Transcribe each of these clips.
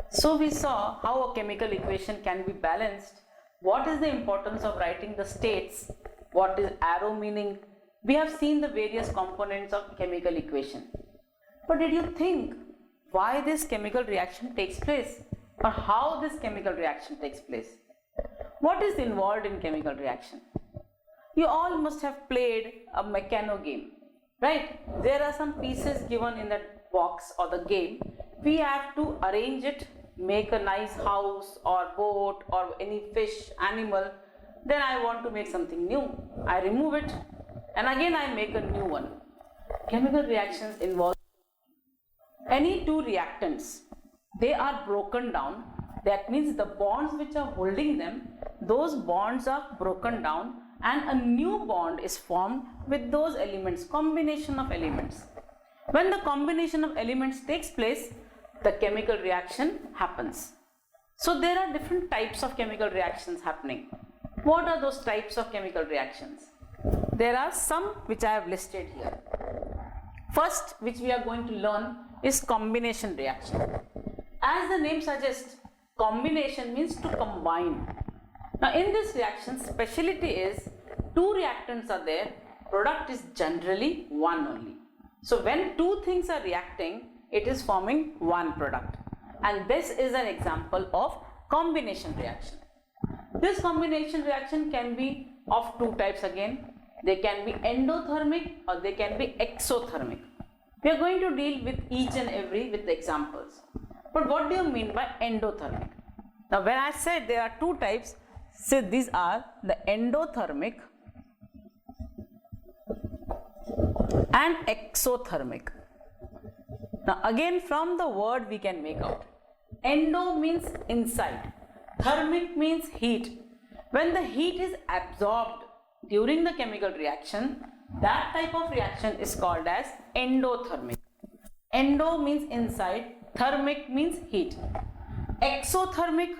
So we saw how a chemical equation can be balanced, what is the importance of writing the states, what is arrow meaning. We have seen the various components of chemical equation. But did you think why this chemical reaction takes place or how this chemical reaction takes place? What is involved in chemical reaction? You all must have played a mechano game, right? There are some pieces given in that box or the game. We have to arrange it, make a nice house or boat or any fish, animal. Then I want to make something new. I remove it and again I make a new one. Chemical reactions involve any two reactants. They are broken down. That means the bonds which are holding them, those bonds are broken down and a new bond is formed with those elements, combination of elements. When the combination of elements takes place, the chemical reaction happens. So there are different types of chemical reactions happening. What are those types of chemical reactions? There are some which I have listed here. First, which we are going to learn is combination reaction. As the name suggests, combination means to combine. Now in this reaction, speciality is two reactants are there, product is generally one only. So when two things are reacting, it is forming one product. And this is an example of combination reaction. This combination reaction can be of two types again. They can be endothermic or they can be exothermic. We are going to deal with each and every with the examples. But what do you mean by endothermic? Now when I said there are two types, so these are the endothermic and exothermic. Now again from the word we can make out. Endo means inside. Thermic means heat. When the heat is absorbed during the chemical reaction, that type of reaction is called as endothermic. Endo means inside, thermic means heat. Exothermic,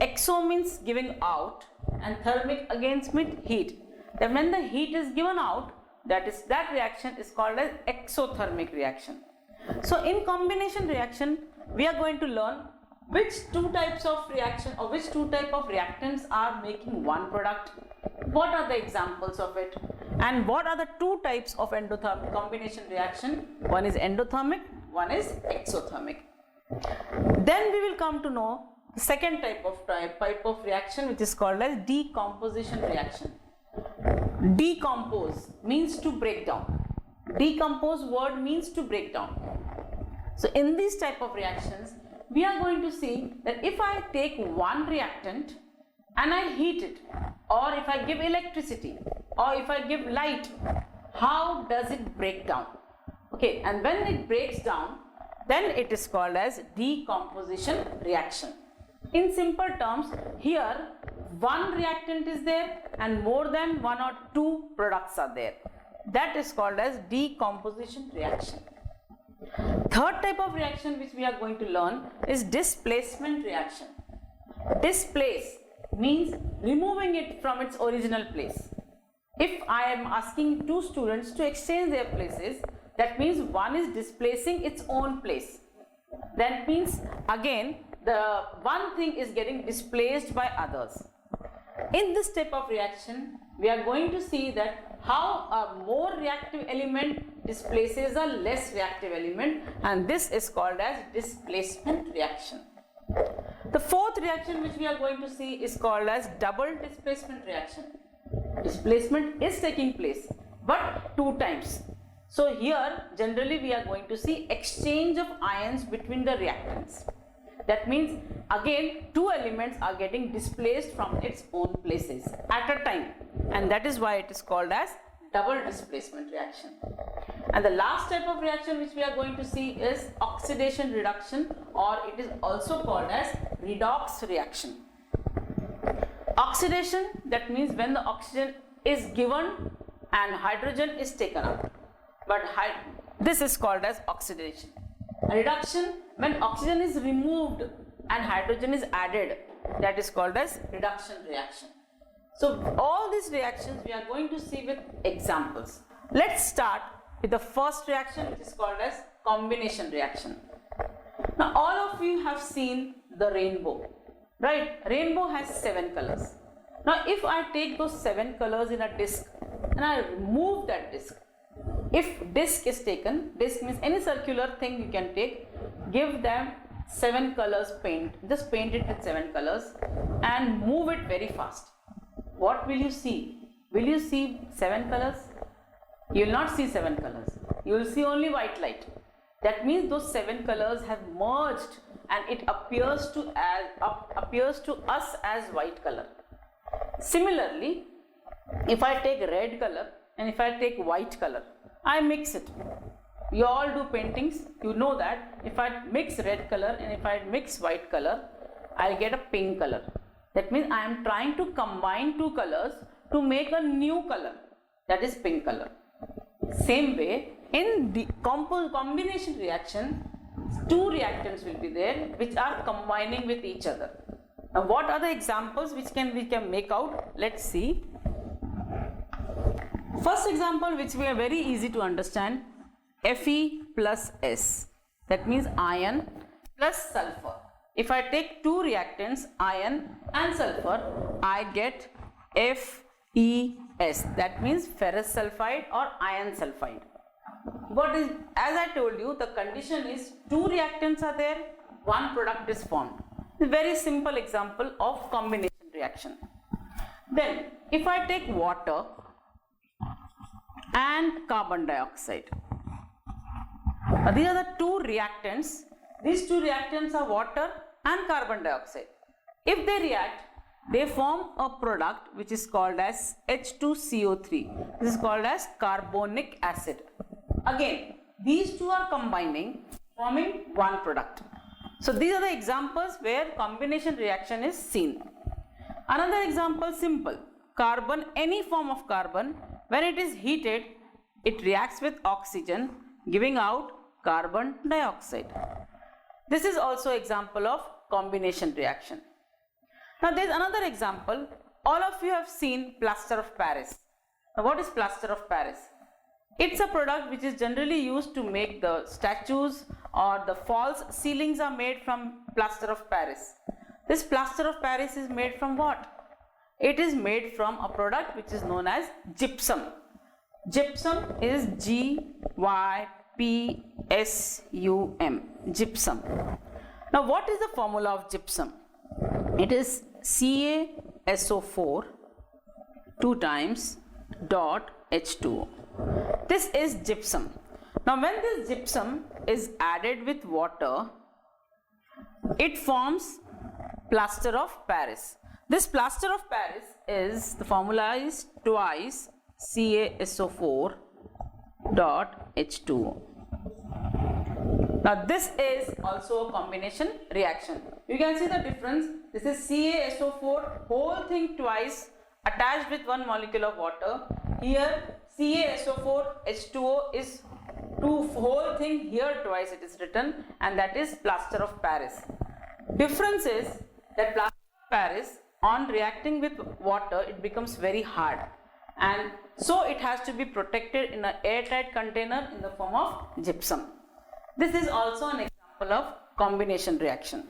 exo means giving out and thermic against means heat. Then when the heat is given out, that reaction is called as exothermic reaction. So in combination reaction, we are going to learn which two types of reaction or which two type of reactants are making one product, what are the examples of it, and what are the two types of endothermic combination reaction. One is endothermic, one is exothermic. Then we will come to know the second type of reaction, which is called as decomposition reaction. Decompose means to break down. Decompose word means to break down. So in these type of reactions, we are going to see that if I take one reactant and I heat it, or if I give electricity, or if I give light, how does it break down? Okay, and when it breaks down, then it is called as decomposition reaction. In simple terms, here one reactant is there and more than one or two products are there. That is called as decomposition reaction. Third type of reaction which we are going to learn is displacement reaction. Displace means removing it from its original place. If I am asking two students to exchange their places, that means one is displacing its own place. That means again the one thing is getting displaced by others. In this type of reaction, we are going to see that how a more reactive element displaces a less reactive element, and this is called as displacement reaction. The fourth reaction which we are going to see is called as double displacement reaction. Displacement is taking place but two times. So here generally we are going to see exchange of ions between the reactants. That means again two elements are getting displaced from its own places at a time, and that is why it is called as double displacement reaction. And the last type of reaction which we are going to see is oxidation reduction, or it is also called as redox reaction. Oxidation, that means when the oxygen is given and hydrogen is taken out, but this is called as oxidation. Reduction, when oxygen is removed and hydrogen is added, that is called as reduction reaction. So all these reactions we are going to see with examples. Let's start with the first reaction, which is called as combination reaction. Now all of you have seen the rainbow, right? Rainbow has 7 colors. Now if I take those 7 colors in a disc and I remove that disc, if disc is taken, disc means any circular thing you can take, give them 7 colors paint, just paint it with 7 colors and move it very fast. What will you see? Will you see 7 colors? You will not see 7 colors. You will see only white light. That means those 7 colors have merged and it appears to us as white color. Similarly, if I take red color and if I take white color, I mix it. You all do paintings, you know that if I mix red color and if I mix white color, I'll get a pink color. That means I am trying to combine 2 colors to make a new color, that is pink color. Same way, in the combination reaction, 2 reactants will be there which are combining with each other. Now what are the examples which we can make out? Let's see. First example, which we are very easy to understand, Fe plus S, that means iron plus sulfur. If I take 2 reactants, iron and sulfur, I get FeS, that means ferrous sulfide or iron sulfide. What is, as I told you, the condition is 2 reactants are there, 1 product is formed. It's a very simple example of combination reaction. Then if I take water and carbon dioxide, these are the 2 reactants. These 2 reactants are water and carbon dioxide. If they react, they form a product which is called as H2CO3. This is called as carbonic acid. Again, these 2 are combining, forming 1 product. So these are the examples where combination reaction is seen. Another example, simple. Carbon, any form of carbon, when it is heated, it reacts with oxygen, giving out carbon dioxide. This is also example of combination reaction. Now there is another example. All of you have seen plaster of Paris. Now what is plaster of Paris? It's a product which is generally used to make the statues or the false ceilings are made from plaster of Paris. This plaster of Paris is made from what? It is made from a product which is known as gypsum. Gypsum is Gypsum, gypsum. Now what is the formula of gypsum? It is CaSO4 2 times dot H2O. This is gypsum. Now when this gypsum is added with water, it forms plaster of Paris. This plaster of Paris is, the formula is twice CaSO4 dot H2O. Now this is also a combination reaction. You can see the difference. This is CaSO4, whole thing twice attached with 1 molecule of water. Here CaSO4 H2O is whole thing here twice it is written, and that is plaster of Paris. Difference is that plaster of Paris, on reacting with water, it becomes very hard, and so it has to be protected in an airtight container in the form of gypsum. This is also an example of combination reaction.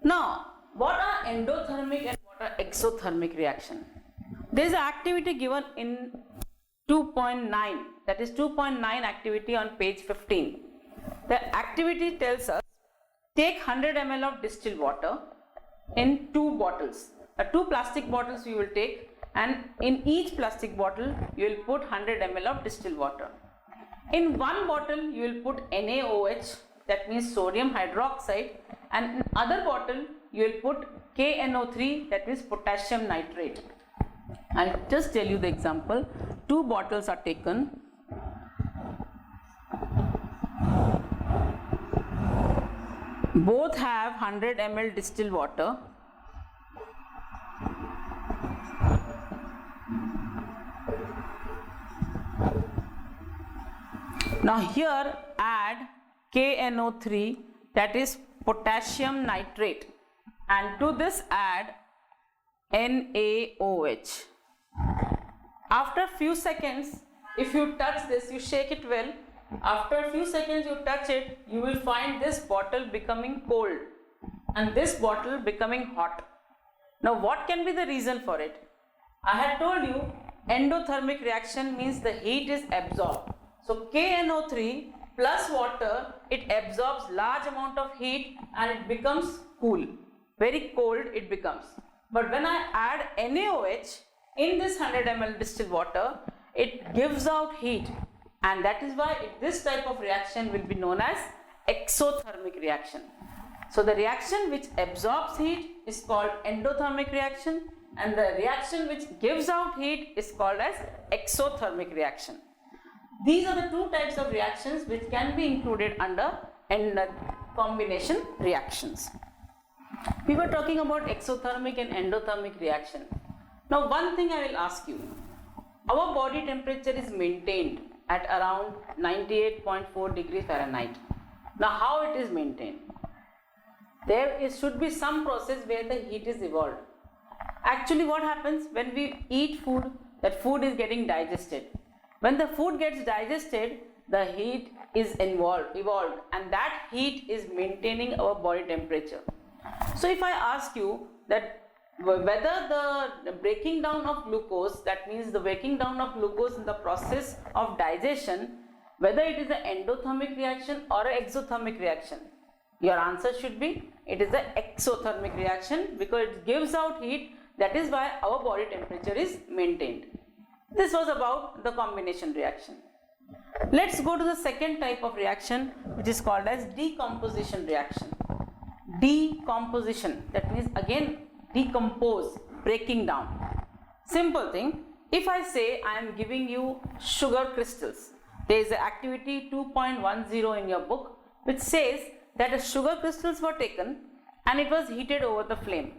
Now what are endothermic and what are exothermic reaction? There is an activity given in 2.9, that is 2.9 activity on page 15. The activity tells us, take 100 ml of distilled water in 2 bottles. 2 plastic bottles you will take, and in each plastic bottle you will put 100 ml of distilled water. In 1 bottle you will put NaOH, that means sodium hydroxide, and in other bottle you will put KNO3, that means potassium nitrate. I'll just tell you the example. 2 bottles are taken. Both have 100 ml distilled water. Now here add KNO3, that is potassium nitrate, and to this add NaOH. After few seconds, if you touch this, you shake it well, after a few seconds you touch it, you will find this bottle becoming cold. and this bottle becoming hot. Now what can be the reason for it? I had told you endothermic reaction means the heat is absorbed. So KNO3 plus water, it absorbs large amount of heat and it becomes cool. Very cold it becomes. But when I add NaOH in this 100 ml distilled water, it gives out heat, and that is why this type of reaction will be known as exothermic reaction. So the reaction which absorbs heat is called endothermic reaction, and the reaction which gives out heat is called as exothermic reaction. These are the two types of reactions which can be included under combination reactions. We were talking about exothermic and endothermic reaction. Now one thing I will ask you, our body temperature is maintained at around 98.4 degrees Fahrenheit. Now how it is maintained? There should be some process where the heat is evolved. Actually what happens when we eat food, that food is getting digested. When the food gets digested, the heat is evolved, and that heat is maintaining our body temperature. So if I ask you that whether the breaking down of glucose, that means the breaking down of glucose in the process of digestion, whether it is an endothermic reaction or an exothermic reaction, your answer should be it is an exothermic reaction because it gives out heat. That is why our body temperature is maintained. This was about the combination reaction. Let's go to the second type of reaction, which is called as decomposition reaction. Decomposition, that means again decompose, breaking down. Simple thing, if I say I am giving you sugar crystals, there is an activity 2.10 in your book which says that the sugar crystals were taken and it was heated over the flame.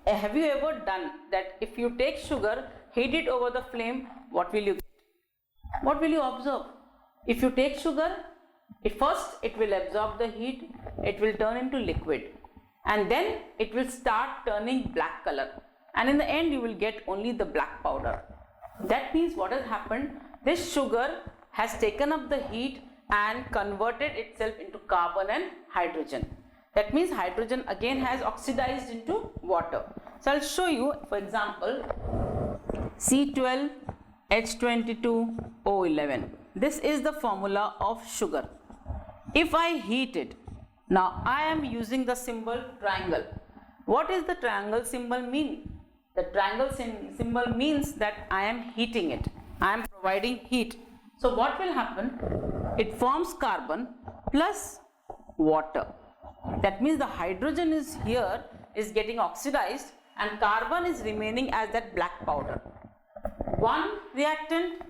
Have you ever done that? If you take sugar, heat it over the flame, what will you get? What will you observe? If you take sugar, it will absorb the heat, it will turn into liquid, and then it will start turning black color, and in the end you will get only the black powder. That means what has happened, this sugar has taken up the heat and converted itself into carbon and hydrogen. That means hydrogen again has oxidized into water. So I'll show you, for example, C12H22O11. This is the formula of sugar. If I heat it, now I am using the symbol triangle. What is the triangle symbol mean? The triangle symbol means that I am heating it. I am providing heat. So what will happen? It forms carbon plus water. That means the hydrogen is here is getting oxidized and carbon is remaining as that black powder. One reactant,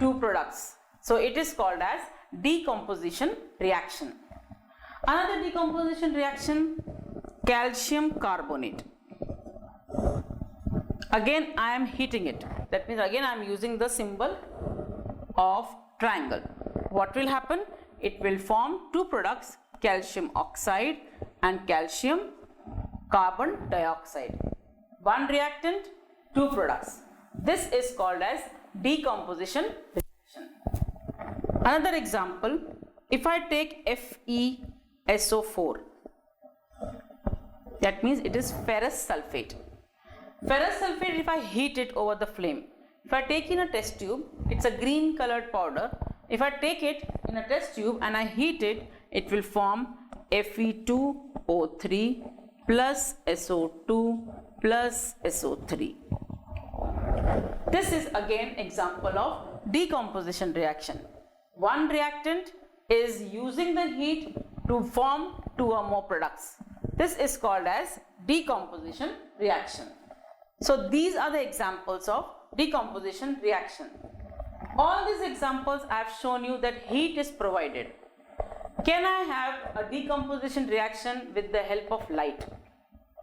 two products. So it is called as decomposition reaction. Another decomposition reaction, calcium carbonate. Again I am heating it. That means again I am using the symbol of triangle. What will happen? It will form two products, calcium oxide and calcium carbon dioxide. One reactant, two products. This is called as decomposition reaction. Another example, if I take FeSO4, that means it is ferrous sulfate. Ferrous sulfate, if I heat it over the flame, if I take in a test tube, it's a green colored powder. If I take it in a test tube and I heat it, it will form Fe2O3 plus SO2 plus SO3. This is again example of decomposition reaction. One reactant is using the heat to form two or more products. This is called as decomposition reaction. So these are the examples of decomposition reaction. All these examples I have shown you that heat is provided. Can I have a decomposition reaction with the help of light?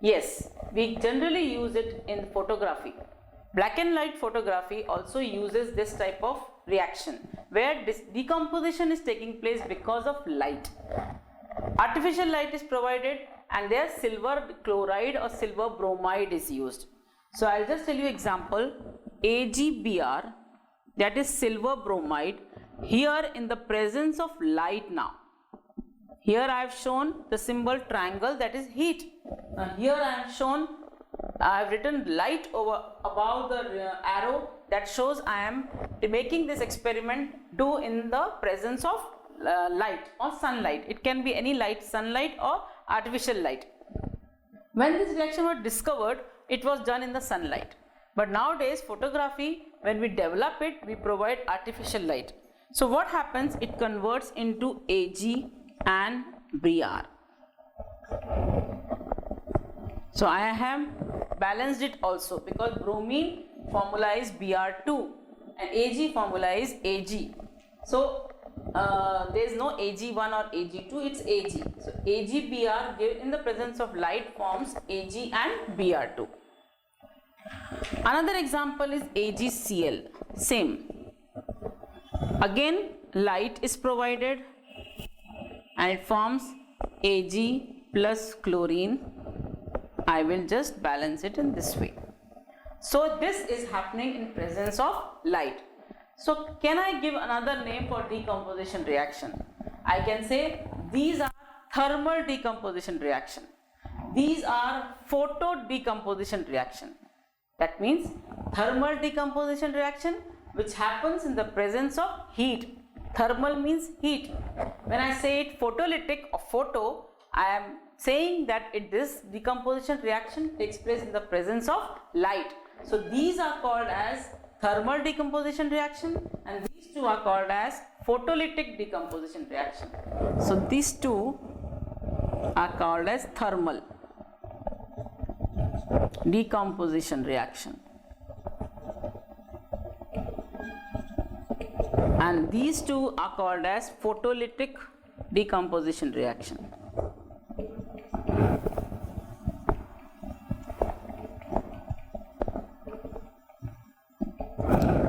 Yes, we generally use it in photography. Black and white photography also uses this type of reaction where this decomposition is taking place because of light. Artificial light is provided and there silver chloride or silver bromide is used. So I'll just tell you example, AgBr, that is silver bromide, here in the presence of light now. Here I have shown the symbol triangle, that is heat. Now here I have shown, I have written light over above the arrow, that shows I am making this experiment do in the presence of light or sunlight. It can be any light, sunlight or artificial light. When this reaction was discovered, it was done in the sunlight. But nowadays photography, when we develop it, we provide artificial light. So what happens? It converts into Ag and Br. So I have balanced it also, because bromine formula is Br2 and Ag formula is Ag. So there is no Ag1 or Ag2, it's Ag. So AgBr given in the presence of light forms Ag and Br2. Another example is AgCl. Same. Again light is provided and it forms Ag plus chlorine. I will just balance it in this way. So this is happening in presence of light. So can I give another name for decomposition reaction? I can say these are thermal decomposition reaction. These are photo decomposition reaction. That means thermal decomposition reaction which happens in the presence of heat. Thermal means heat. When I say it photolytic or photo, I am saying that this decomposition reaction takes place in the presence of light. So these are called as thermal decomposition reaction and these two are called as photolytic decomposition reaction. So these two are called as thermal decomposition reaction and these two are called as photolytic decomposition reaction.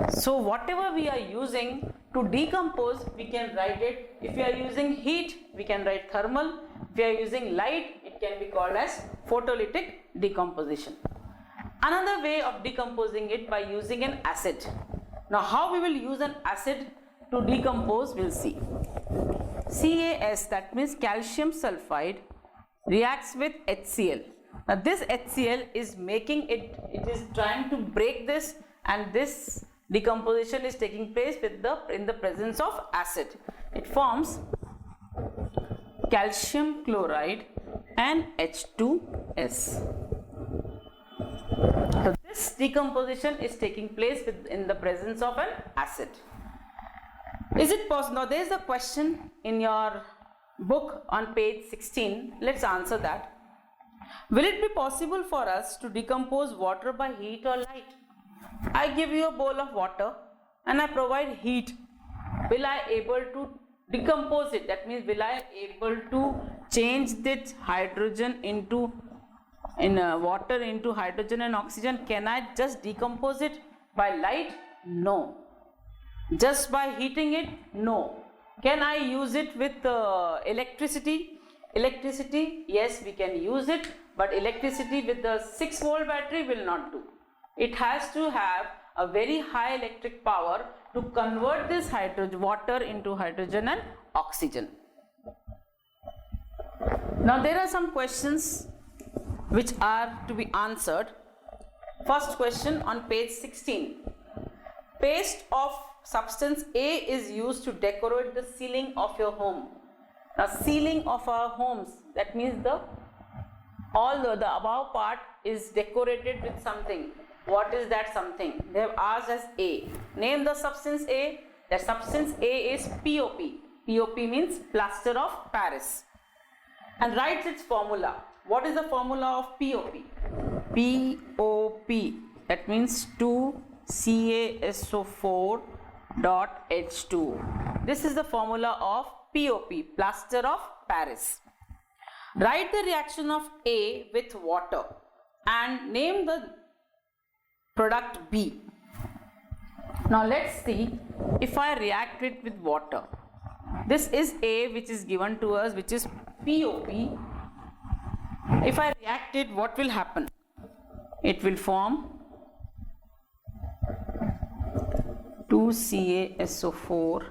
So whatever we are using to decompose, we can write it. If we are using heat, we can write thermal. If we are using light, it can be called as photolytic decomposition. Another way of decomposing it by using an acid. Now how we will use an acid to decompose, we'll see. CaS, that means calcium sulfide, reacts with HCl. Now this HCl is making it is trying to break this, and this decomposition is taking place in the presence of acid. It forms calcium chloride and H2S. So this decomposition is taking place in the presence of an acid. Is it possible? Now there is a question in your book on page 16. Let's answer that. Will it be possible for us to decompose water by heat or light? I give you a bowl of water and I provide heat. Will I able to decompose it? That means will I able to change this hydrogen into water into hydrogen and oxygen? Can I just decompose it by light? No. Just by heating it? No. Can I use it with electricity? Electricity, yes, we can use it, but electricity with the 6-volt battery will not do. It has to have a very high electric power to convert this water into hydrogen and oxygen. Now there are some questions which are to be answered. First question on page 16. Paste of substance A is used to decorate the ceiling of your home. Now ceiling of our homes, that means the above part is decorated with something. What is that something? They have asked as A. Name the substance A. The substance A is POP. POP means plaster of Paris. And write its formula. What is the formula of POP? POP. That means 2CaSO4.H2. This is the formula of POP, plaster of Paris. Write the reaction of A with water and name the product B. Now let's see if I react it with water. This is A which is given to us, which is POP. If I react it, what will happen? It will form 2CaSO4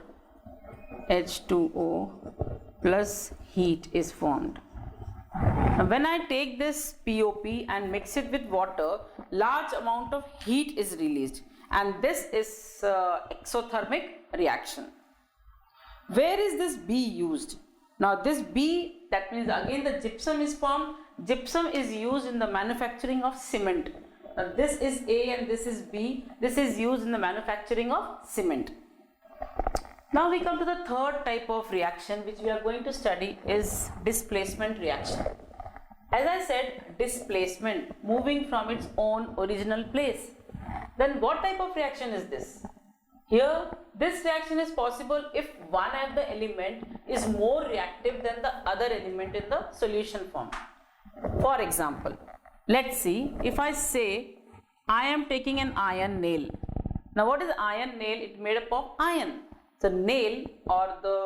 H2O plus heat is formed. Now when I take this POP and mix it with water, large amount of heat is released, and this is exothermic reaction. Where is this B used? Now this B, that means again the gypsum is formed. Gypsum is used in the manufacturing of cement. Now this is A and this is B. This is used in the manufacturing of cement. Now we come to the third type of reaction which we are going to study is displacement reaction. As I said, displacement, moving from its own original place. Then what type of reaction is this? Here, this reaction is possible if one of the element is more reactive than the other element in the solution form. For example, let's see, if I say I am taking an iron nail. Now what is iron nail? It's made up of iron. So nail or the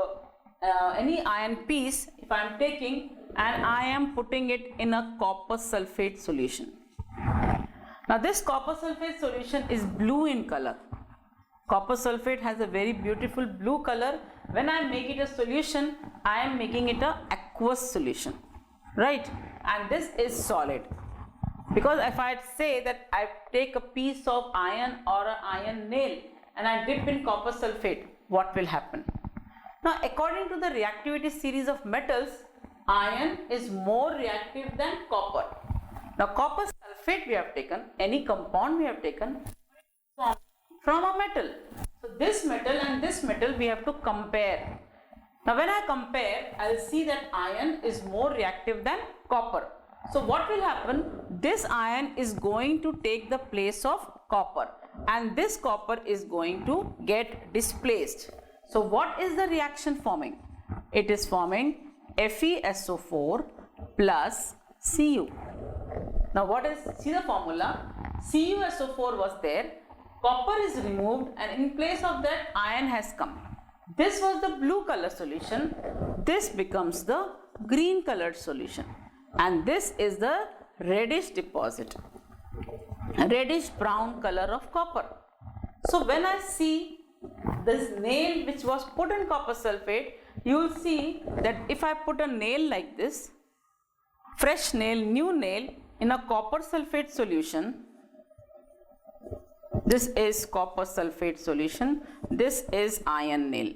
any iron piece, if I am taking and I am putting it in a copper sulfate solution. Now this copper sulfate solution is blue in color. Copper sulfate has a very beautiful blue color. When I make it a solution, I am making it a aqueous solution, right? And this is solid. Because if I say that I take a piece of iron or an iron nail and I dip in copper sulfate, what will happen? Now according to the reactivity series of metals, iron is more reactive than copper. Now copper sulfate we have taken, any compound we have taken from a metal. So this metal and this metal we have to compare. Now when I compare, I will see that iron is more reactive than copper. So what will happen? This iron is going to take the place of copper and this copper is going to get displaced. So what is the reaction forming? It is forming FeSO4 plus Cu. Now what is, see the formula, CuSO4 was there, copper is removed and in place of that iron has come. This was the blue color solution, this becomes the green colored solution and this is the reddish deposit, reddish brown color of copper. So when I see this nail which was put in copper sulfate, you will see that if I put a nail like this, fresh nail, new nail in a copper sulfate solution, this is copper sulfate solution, this is iron nail.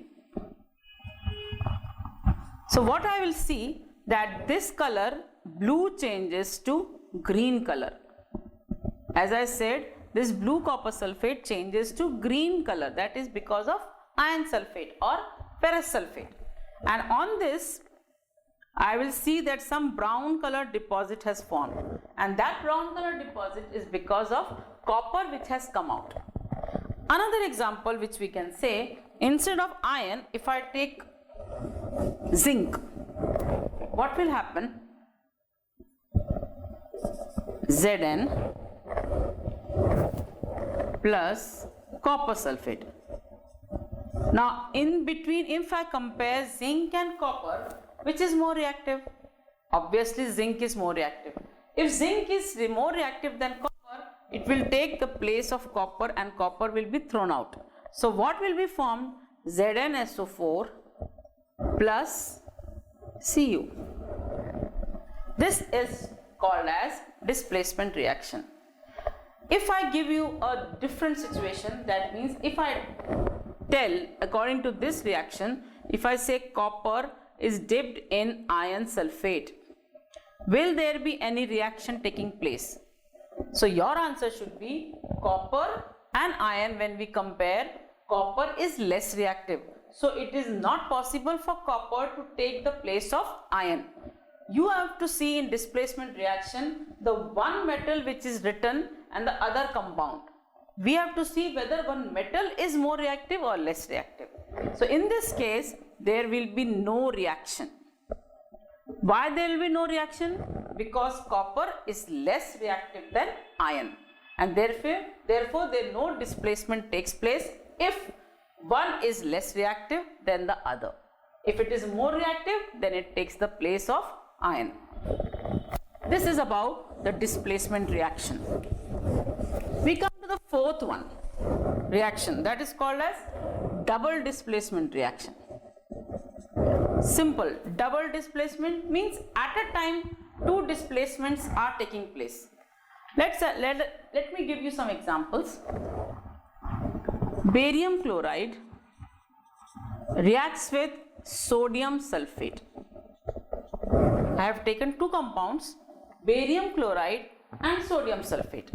So what I will see that this color blue changes to green color. As I said, this blue copper sulfate changes to green color, that is because of iron sulfate or ferrous sulfate. And on this I will see that some brown color deposit has formed and that brown color deposit is because of copper which has come out. Another example which we can say, instead of iron, if I take zinc, what will happen? Zn plus copper sulfate. Now in between, if I compare zinc and copper, which is more reactive? Obviously zinc is more reactive. If zinc is more reactive than copper, it will take the place of copper and copper will be thrown out. So what will be formed? ZnSO4 plus Cu. This is called as displacement reaction. If I give you a different situation, that means if I tell according to this reaction, if I say copper is dipped in iron sulfate, will there be any reaction taking place? So your answer should be copper and iron. When we compare, copper is less reactive. So it is not possible for copper to take the place of iron. You have to see in displacement reaction the one metal which is written and the other compound. We have to see whether one metal is more reactive or less reactive. So in this case, there will be no reaction. Why there will be no reaction? Because copper is less reactive than iron and therefore there no displacement takes place if one is less reactive than the other. If it is more reactive, then it takes the place of iron. This is about the displacement reaction. We come to the fourth one, reaction, that is called as double displacement reaction. Simple. Double displacement means at a time two displacements are taking place. Let me give you some examples. Barium chloride reacts with sodium sulfate. I have taken two compounds, barium chloride and sodium sulfate.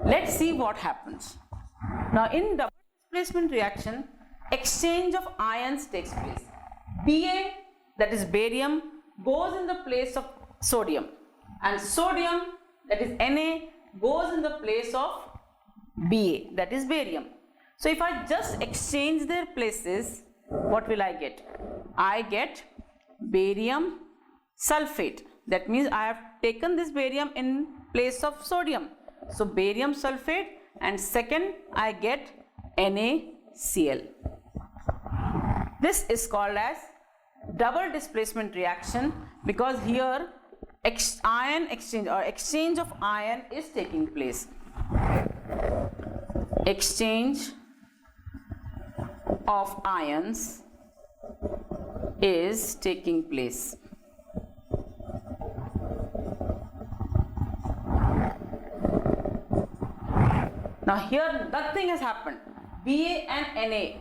Let's see what happens. Now in double displacement reaction, exchange of ions takes place. Ba, that is barium, goes in the place of sodium, and sodium, that is Na, goes in the place of Ba, that is barium. So if I just exchange their places, what will I get? I get barium sulfate. That means I have taken this barium in place of sodium. So barium sulfate, and second I get NaCl. This is called as double displacement reaction because here ion exchange or exchange of ion is taking place. Exchange of ions is taking place. Now here nothing has happened. Ba and Na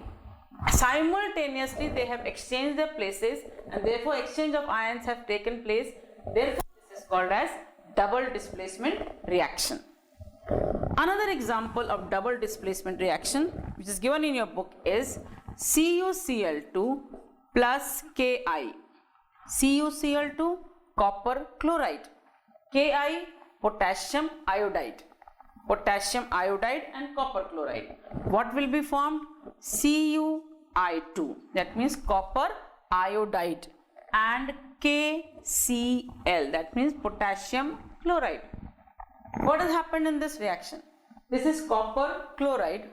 simultaneously they have exchanged their places, and therefore exchange of ions have taken place. Therefore this is called as double displacement reaction. Another example of double displacement reaction which is given in your book is CuCl2 plus Ki. CuCl2 copper chloride, Ki potassium iodide. Potassium iodide and copper chloride. What will be formed? Cu(I2), that means copper iodide, and KCl, that means potassium chloride. What has happened in this reaction? This is copper chloride,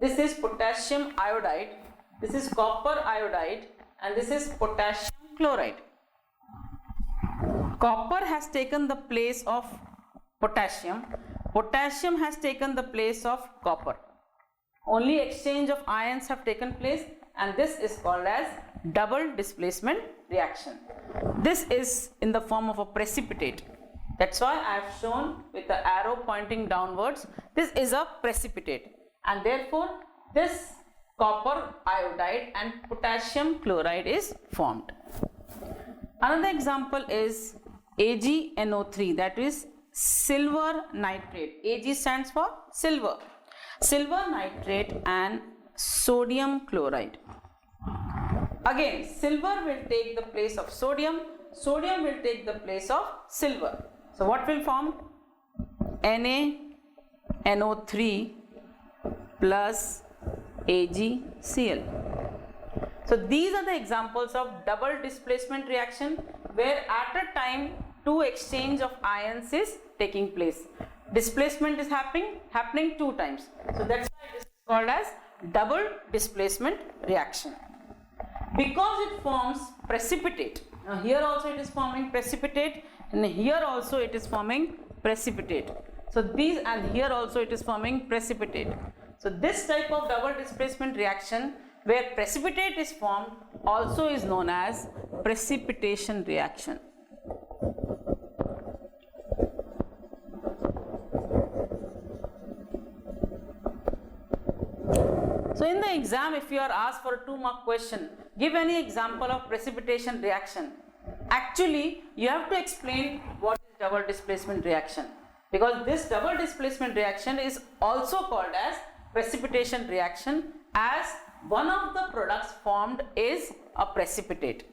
this is potassium iodide, this is copper iodide, and this is potassium chloride. Copper has taken the place of potassium. Potassium has taken the place of copper. Only exchange of ions have taken place, and this is called as double displacement reaction. This is in the form of a precipitate. That's why I have shown with the arrow pointing downwards. This is a precipitate, and therefore this copper iodide and potassium chloride is formed. Another example is AgNO3, that is silver nitrate. Ag stands for silver. Silver nitrate and sodium chloride. Again, silver will take the place of sodium, sodium will take the place of silver. So what will form? NaNO3 plus AgCl. So these are the examples of double displacement reaction where at a time two exchange of ions is taking place. Displacement is happening two times. So that's why it is called as double displacement reaction. Because it forms precipitate. Now here also it is forming precipitate, and here also it is forming precipitate. So these, and here also it is forming precipitate. So this type of double displacement reaction where precipitate is formed also is known as precipitation reaction. So in the exam, if you are asked for a 2-mark question, give any example of precipitation reaction. Actually, you have to explain what is double displacement reaction, because this double displacement reaction is also called as precipitation reaction, as one of the products formed is a precipitate.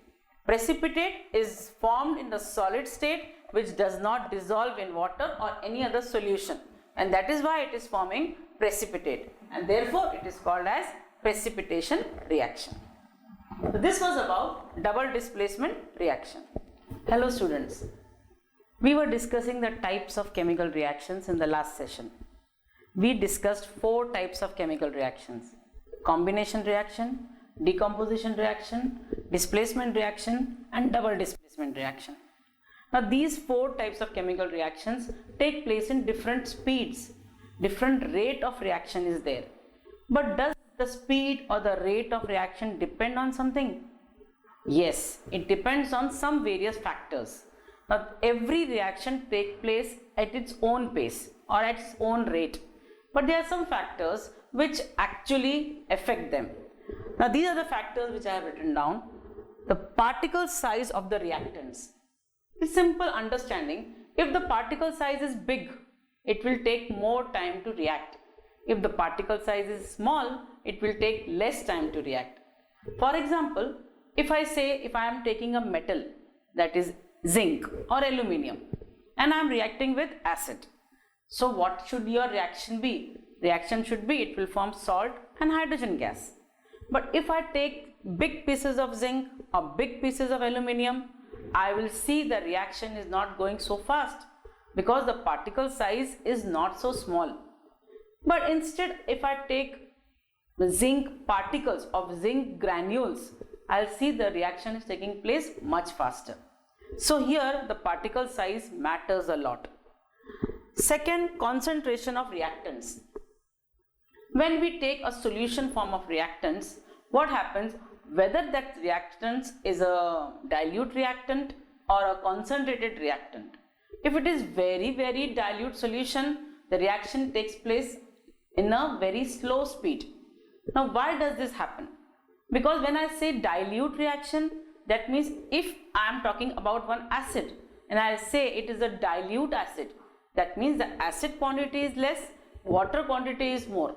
Precipitate is formed in the solid state which does not dissolve in water or any other solution, and that is why it is forming precipitate, and therefore it is called as precipitation reaction. So this was about double displacement reaction. Hello students, we were discussing the types of chemical reactions in the last session. We discussed 4 types of chemical reactions: combination reaction, decomposition reaction, displacement reaction, and double displacement reaction. Now these 4 types of chemical reactions take place in different speeds. Different rate of reaction is there. But does the speed or the rate of reaction depend on something? Yes, it depends on some various factors. Now, every reaction takes place at its own pace or at its own rate. But there are some factors which actually affect them. Now, these are the factors which I have written down. The particle size of the reactants. It's simple understanding. If the particle size is big, it will take more time to react. If the particle size is small, it will take less time to react. For example, if I am taking a metal, that is zinc or aluminium, and I am reacting with acid. So what should your reaction be? Reaction should be, it will form salt and hydrogen gas. But if I take big pieces of zinc or big pieces of aluminium, I will see the reaction is not going so fast because the particle size is not so small. But instead, if I take the zinc particles of zinc granules, I'll see the reaction is taking place much faster. So here the particle size matters a lot. Second, concentration of reactants. When we take a solution form of reactants, what happens? Whether that reactant is a dilute reactant or a concentrated reactant. If it is very dilute solution, the reaction takes place in a very slow speed. Now, why does this happen? Because when I say dilute reaction, that means if I am talking about one acid and I say it is a dilute acid, that means the acid quantity is less, water quantity is more.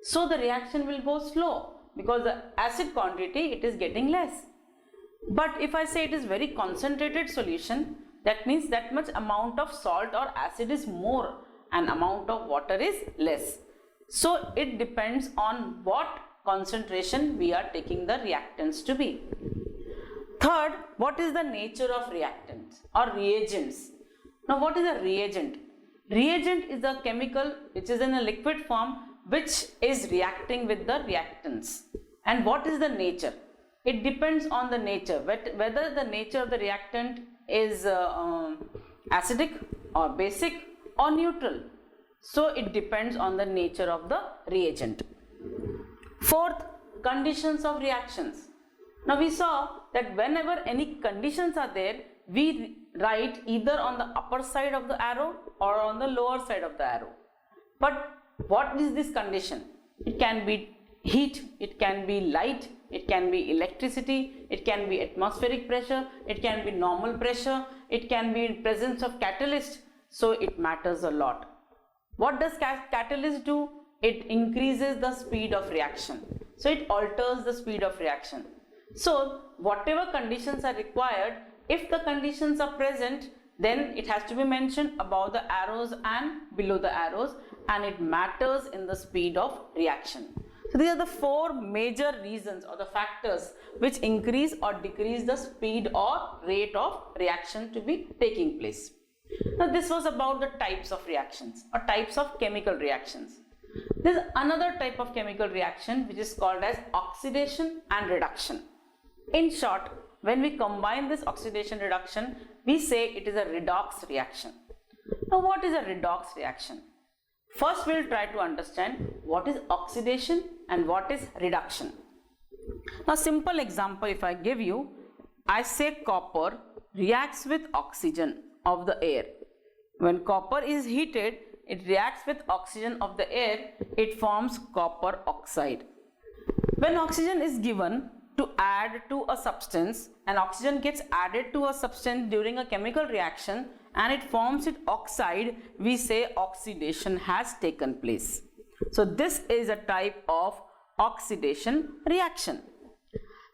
So the reaction will go slow because the acid quantity it is getting less. But if I say it is very concentrated solution, that means that much amount of salt or acid is more and amount of water is less. So it depends on what concentration we are taking the reactants to be. Third, what is the nature of reactants or reagents? Now, what is a reagent? Reagent is a chemical which is in a liquid form which is reacting with the reactants. And what is the nature? It depends on the nature, whether the nature of the reactant is acidic or basic or neutral. So it depends on the nature of the reagent. Fourth, conditions of reactions. Now we saw that whenever any conditions are there, we write either on the upper side of the arrow or on the lower side of the arrow. But what is this condition? It can be heat, it can be light, it can be electricity, it can be atmospheric pressure, it can be normal pressure, it can be in presence of catalyst. So it matters a lot. What does catalyst do? It increases the speed of reaction. So it alters the speed of reaction. So whatever conditions are required, if the conditions are present, then it has to be mentioned above the arrows and below the arrows, and it matters in the speed of reaction. So these are the four major reasons or the factors which increase or decrease the speed or rate of reaction to be taking place. Now this was about the types of reactions or types of chemical reactions. There is another type of chemical reaction which is called as oxidation and reduction. In short, when we combine this oxidation reduction, we say it is a redox reaction. Now what is a redox reaction? First we will try to understand what is oxidation and what is reduction. Now simple example if I give you, I say copper reacts with oxygen of the air. When copper is heated, it reacts with oxygen of the air, it forms copper oxide. When oxygen is given to add to a substance and oxygen gets added to a substance during a chemical reaction and it forms its oxide, we say oxidation has taken place. So this is a type of oxidation reaction.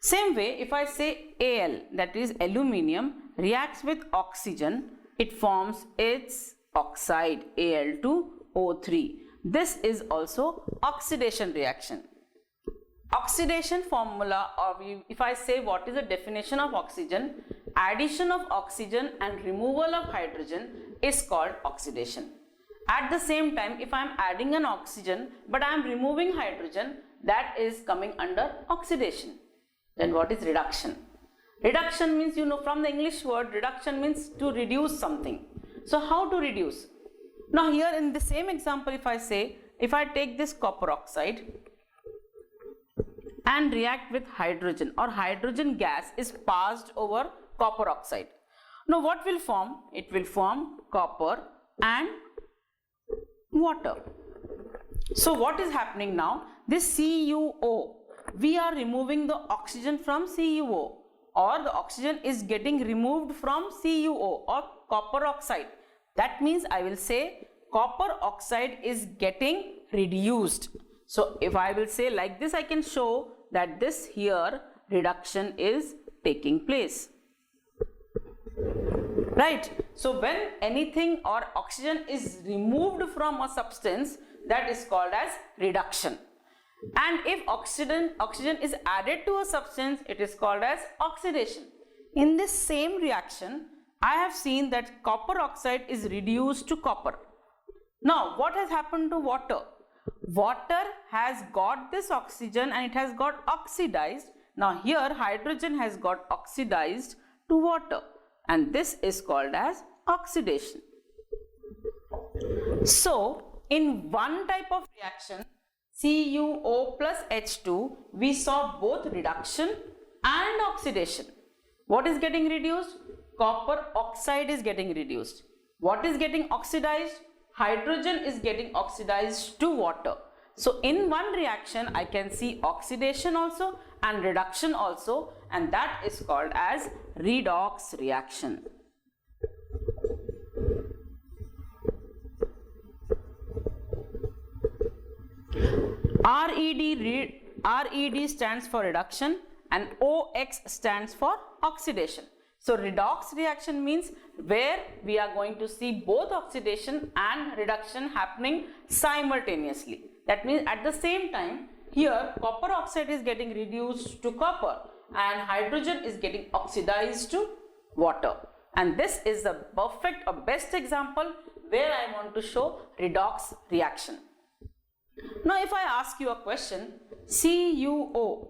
Same way, if I say Al, that is aluminium, reacts with oxygen, it forms its oxide Al2O3. This is also oxidation reaction. Oxidation formula, or if I say what is the definition of oxygen, addition of oxygen and removal of hydrogen is called oxidation. At the same time, if I am adding an oxygen but I am removing hydrogen, that is coming under oxidation. Then what is reduction? Reduction means, you know, from the English word reduction means to reduce something. So how to reduce? Now here in the same example, if I take this copper oxide and react with hydrogen, or hydrogen gas is passed over copper oxide. Now what will form? It will form copper and water. So what is happening now? This CuO, we are removing the oxygen from CuO, or the oxygen is getting removed from CuO or copper oxide. That means I will say copper oxide is getting reduced. So if I will say like this, I can show that this here reduction is taking place. Right? So when anything or oxygen is removed from a substance, that is called as reduction. And if oxygen is added to a substance, it is called as oxidation. In this same reaction, I have seen that copper oxide is reduced to copper. Now, what has happened to water? Water has got this oxygen and it has got oxidized. Now, here hydrogen has got oxidized to water, and this is called as oxidation. So, in one type of reaction, CuO plus H2, we saw both reduction and oxidation. What is getting reduced? Copper oxide is getting reduced. What is getting oxidized? Hydrogen is getting oxidized to water. So in one reaction, I can see oxidation also and reduction also, and that is called as redox reaction. RED stands for reduction and OX stands for oxidation. So redox reaction means where we are going to see both oxidation and reduction happening simultaneously. That means at the same time, here copper oxide is getting reduced to copper and hydrogen is getting oxidized to water. And this is the perfect or best example where I want to show redox reaction. Now if I ask you a question, CuO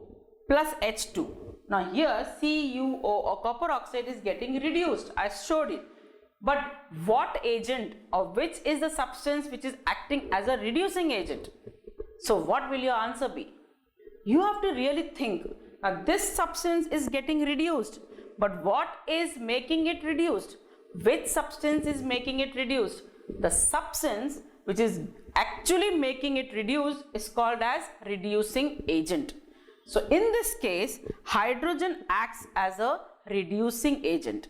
plus H2. Now here CuO or copper oxide is getting reduced. I showed it. But what agent or which is the substance which is acting as a reducing agent? So what will your answer be? You have to really think. Now this substance is getting reduced. But what is making it reduced? Which substance is making it reduced? The substance which is actually making it reduce is called as reducing agent. So in this case, hydrogen acts as a reducing agent.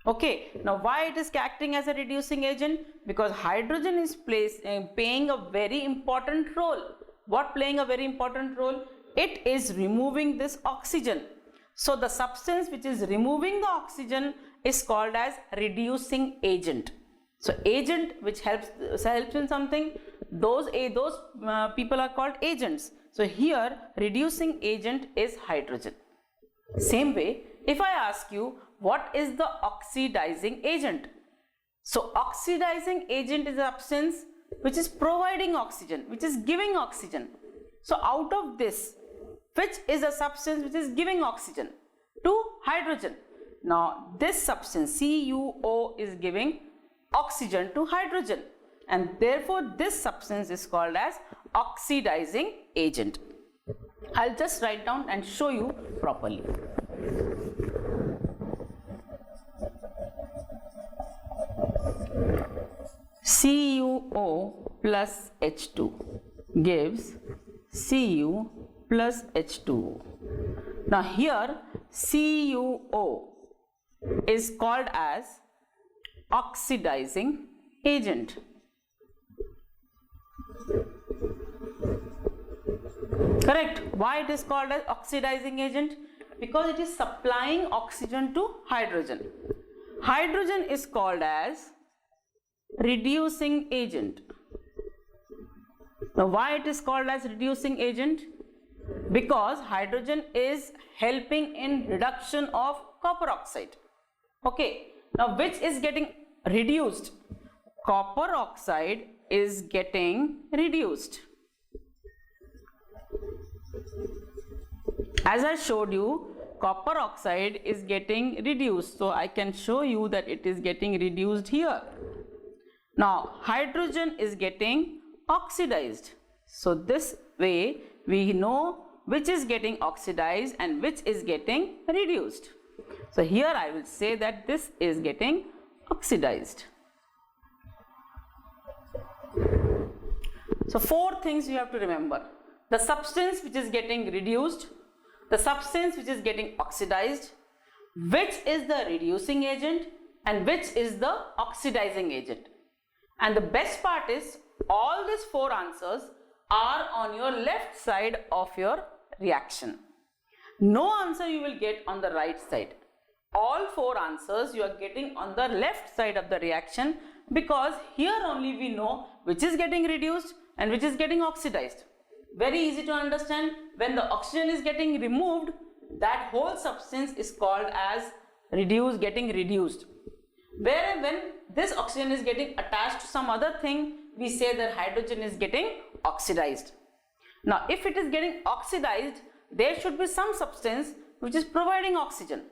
Okay, now why it is acting as a reducing agent? Because hydrogen is playing a very important role. What playing a very important role? It is removing this oxygen. So the substance which is removing the oxygen is called as reducing agent. So agent which helps in something, those people are called agents. So here reducing agent is hydrogen. Same way, if I ask you what is the oxidizing agent? So oxidizing agent is a substance which is providing oxygen, which is giving oxygen. So out of this, which is a substance which is giving oxygen to hydrogen? Now this substance CuO is giving oxygen to hydrogen, and therefore this substance is called as oxidizing agent. I'll just write down and show you properly. CuO plus H2 gives Cu plus H2O. Now here CuO is called as oxidizing agent. Correct. Why it is called as oxidizing agent? Because it is supplying oxygen to hydrogen. Hydrogen is called as reducing agent. Now why it is called as reducing agent? Because hydrogen is helping in reduction of copper oxide. Okay. Now which is getting reduced? Copper oxide is getting reduced. As I showed you, copper oxide is getting reduced. So I can show you that it is getting reduced here. Now hydrogen is getting oxidized. So this way we know which is getting oxidized and which is getting reduced. So here I will say that this is getting oxidized. So 4 things you have to remember. The substance which is getting reduced, the substance which is getting oxidized, which is the reducing agent and which is the oxidizing agent. And the best part is all these 4 answers are on your left side of your reaction. No answer you will get on the right side. All 4 answers you are getting on the left side of the reaction, because here only we know which is getting reduced and which is getting oxidized. Very easy to understand. When the oxygen is getting removed, that whole substance is called as getting reduced. Where when this oxygen is getting attached to some other thing, we say that hydrogen is getting oxidized. Now if it is getting oxidized, there should be some substance which is providing oxygen.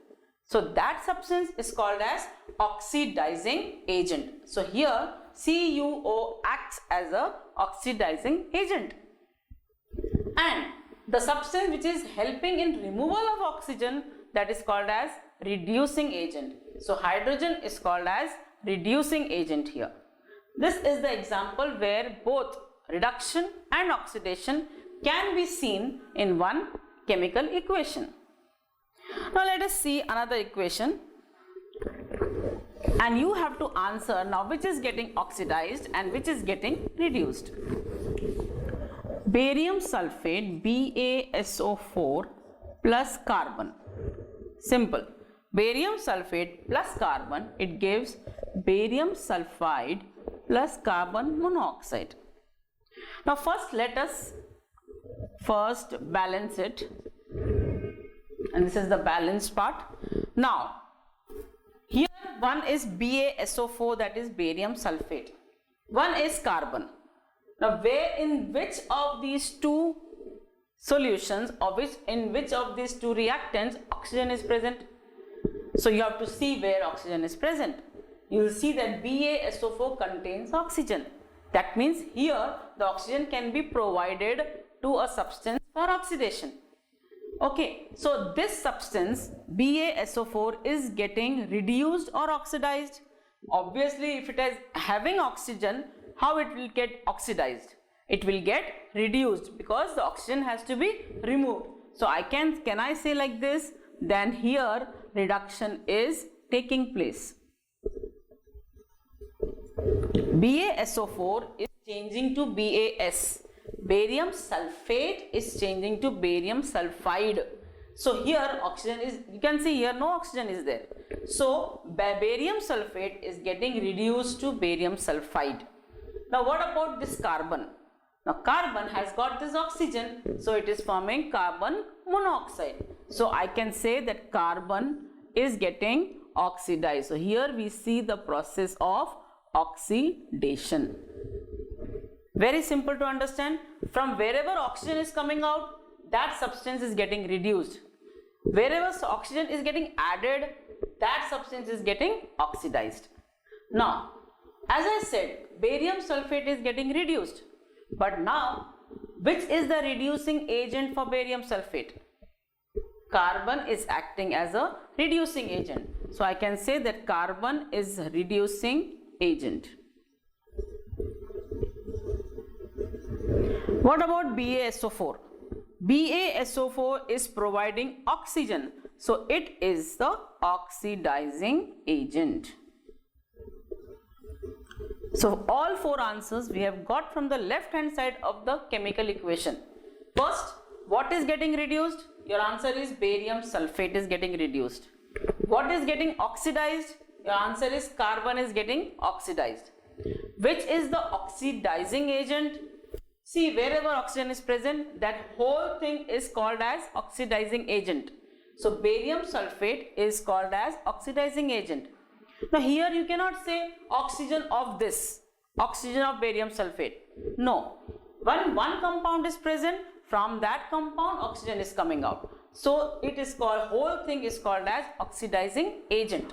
So that substance is called as oxidizing agent. So here CuO acts as a oxidizing agent. And the substance which is helping in removal of oxygen, that is called as reducing agent. So hydrogen is called as reducing agent here. This is the example where both reduction and oxidation can be seen in one chemical equation. Now let us see another equation, and you have to answer now which is getting oxidized and which is getting reduced. Barium sulfate BaSO4 plus carbon. Simple. Barium sulfate plus carbon, it gives barium sulfide plus carbon monoxide. Now first let us balance it, and this is the balanced part. Now here one is BaSO4, that is barium sulfate, one is carbon. Now in which of these two solutions, or in which of these two reactants oxygen is present? So you have to see where oxygen is present. You will see that BaSO4 contains oxygen. That means here the oxygen can be provided to a substance for oxidation. Okay, so this substance BaSO4 is getting reduced or oxidized. Obviously, if it is having oxygen, how it will get oxidized? It will get reduced because the oxygen has to be removed. So can I say like this? Then here reduction is taking place. BaSO4 is changing to Bas. Barium sulfate is changing to barium sulfide. So here oxygen is, you can see here no oxygen is there. So barium sulfate is getting reduced to barium sulfide. Now what about this carbon? Now carbon has got this oxygen, so it is forming carbon monoxide. So I can say that carbon is getting oxidized. So here we see the process of oxidation. Very simple to understand. From wherever oxygen is coming out, that substance is getting reduced. Wherever oxygen is getting added, that substance is getting oxidized. Now, as I said, barium sulfate is getting reduced. But now, which is the reducing agent for barium sulfate? Carbon is acting as a reducing agent. So I can say that carbon is reducing agent. What about BaSO4? BaSO4 is providing oxygen. So it is the oxidizing agent. So all 4 answers we have got from the left hand side of the chemical equation. First, what is getting reduced? Your answer is barium sulfate is getting reduced. What is getting oxidized? Your answer is carbon is getting oxidized. Which is the oxidizing agent? See, wherever oxygen is present, that whole thing is called as oxidizing agent. So barium sulfate is called as oxidizing agent. Now here you cannot say oxygen of this, oxygen of barium sulfate. No, when one compound is present, from that compound oxygen is coming out. So it is called, whole thing is called as oxidizing agent.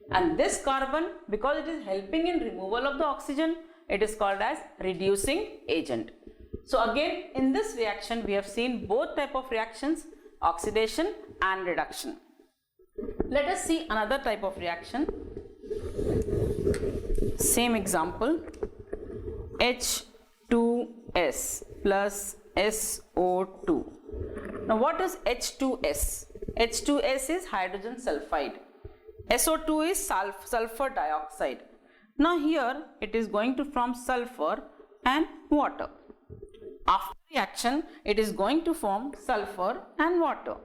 And this carbon, because it is helping in removal of the oxygen, it is called as reducing agent. So again, in this reaction, we have seen both type of reactions, oxidation and reduction. Let us see another type of reaction. Same example, H2S plus SO2. Now what is H2S? H2S is hydrogen sulfide. SO2 is sulfur dioxide. Now here it is going to form sulfur and water. After reaction, it is going to form sulfur and water.